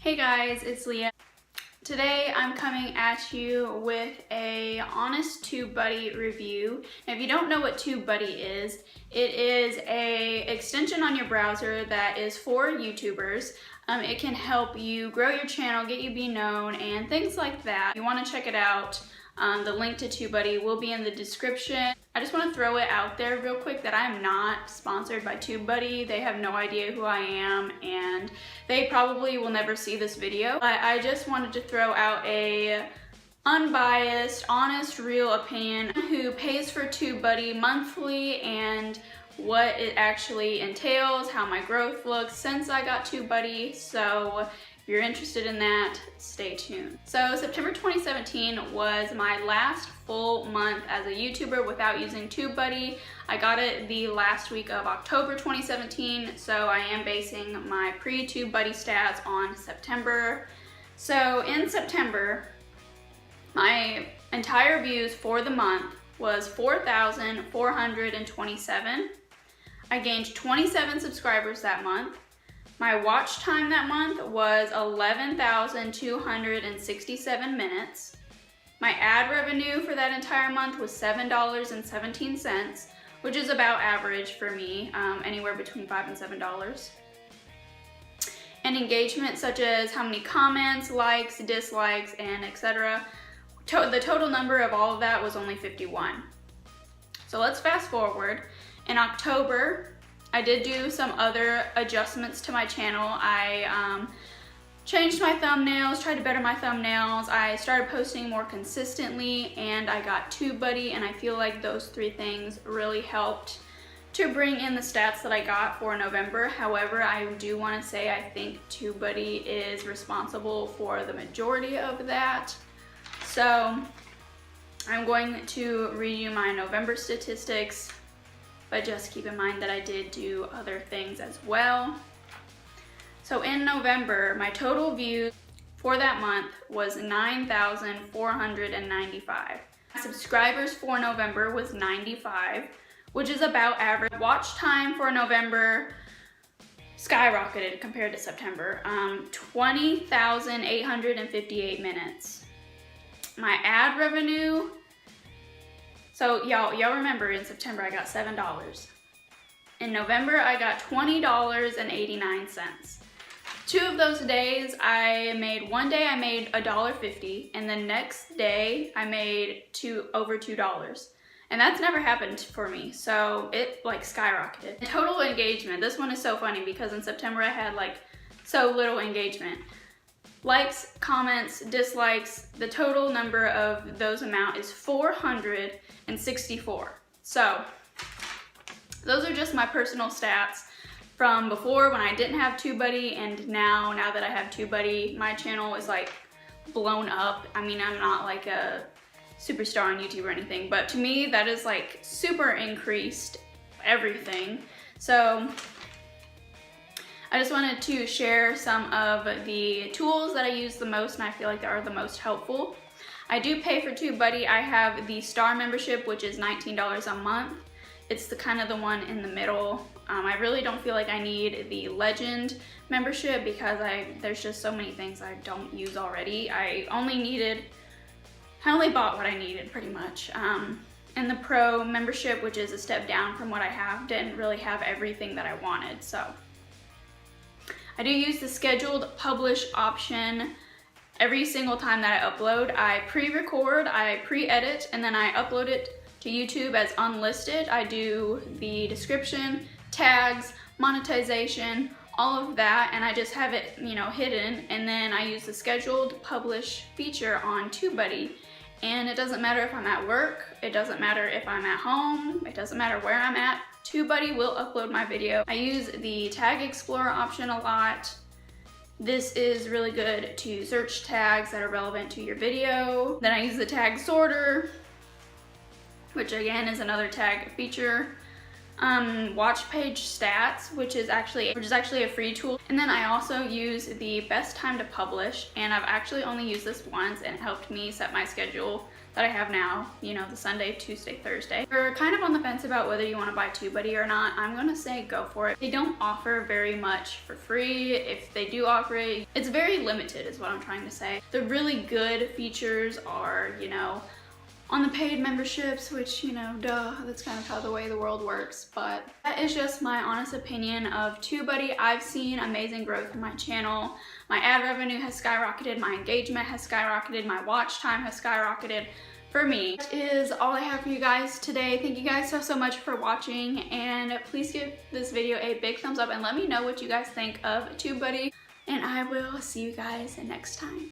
Hey guys, it's Leah. Today I'm coming at you with a honest Tubebuddy review. Now, if you don't know what Tubebuddy is, it is a extension on your browser that is for YouTubers. It can help you grow your channel, get you be known, and things like that. If you want to check it out, the link to Tubebuddy will be in the description. I just want to throw it out there real quick that I am not sponsored by Tubebuddy. They have no idea who I am, and they probably will never see this video. But I just wanted to throw out a unbiased, honest, real opinion who pays for Tubebuddy monthly and what it actually entails, how my growth looks since I got Tubebuddy. So if you're interested in that, stay tuned. So September 2017 was my last full month as a YouTuber without using Tubebuddy. I got it the last week of October 2017, so I am basing my pre-Tubebuddy stats on September. So in September, my entire views for the month was 4,427. I gained 27 subscribers that month. My watch time that month was 11,267 minutes. My ad revenue for that entire month was $7.17, which is about average for me, anywhere between $5 and $7. And engagement, such as how many comments, likes, dislikes, and etc. The total number of all of that was only 51. So let's fast forward. In October, I did do some other adjustments to my channel. I changed my thumbnails, tried to better my thumbnails. I started posting more consistently, and I got Tubebuddy, and I feel like those three things really helped to bring in the stats that I got for November. However, I do want to say I think Tubebuddy is responsible for the majority of that. So I'm going to read you my November statistics, but just keep in mind that I did do other things as well. So in November, my total views for that month was 9,495. Subscribers for November was 95, which is about average. Watch time for November skyrocketed compared to September, 20,858 minutes. My ad revenue, so y'all remember in September I got $7. In November I got $20.89. Two of those days one day I made $1.50, and the next day I made over $2. And that's never happened for me, so it like skyrocketed. Total engagement, this one is so funny because in September I had like so little engagement. Likes, comments, dislikes, the total number of those amount is 464. So those are just my personal stats from before when I didn't have Tubebuddy, and now that I have Tubebuddy, my channel is like blown up. I mean, I'm not like a superstar on YouTube or anything, but to me that is like super increased everything. So I just wanted to share some of the tools that I use the most and I feel like they are the most helpful. I do pay for Tubebuddy. I have the Star membership, which is $19 a month. It's the kind of the one in the middle. I really don't feel like I need the Legend membership because there's just so many things I don't use already. I only bought what I needed pretty much. And the Pro membership, which is a step down from what I have, didn't really have everything that I wanted, so. I do use the scheduled publish option every single time that I upload. I pre-record, I pre-edit, and then I upload it to YouTube as unlisted. I do the description, tags, monetization, all of that, and I just have it, hidden, and then I use the scheduled publish feature on Tubebuddy. And it doesn't matter if I'm at work, it doesn't matter if I'm at home, it doesn't matter where I'm at, Tubebuddy will upload my video. I use the Tag Explorer option a lot. This is really good to search tags that are relevant to your video. Then I use the Tag Sorter, which again is another tag feature. watch page stats, which is actually a free tool. And then I also use the best time to publish, and I've actually only used this once, and it helped me set my schedule that I have now, you know, the Sunday, Tuesday, Thursday. If you're kind of on the fence about whether you want to buy Tubebuddy or not, I'm gonna say go for it. They don't offer very much for free. If they do offer it, it's very limited is what I'm trying to say. The really good features are, you know, on the paid memberships, which, you know, duh, that's kind of how the way the world works. But that is just my honest opinion of Tubebuddy. I've seen amazing growth in my channel. My ad revenue has skyrocketed, my engagement has skyrocketed, my watch time has skyrocketed for me. That is all I have for you guys today. Thank you guys so much for watching, and please give this video a big thumbs up and let me know what you guys think of Tubebuddy, and I will see you guys next time.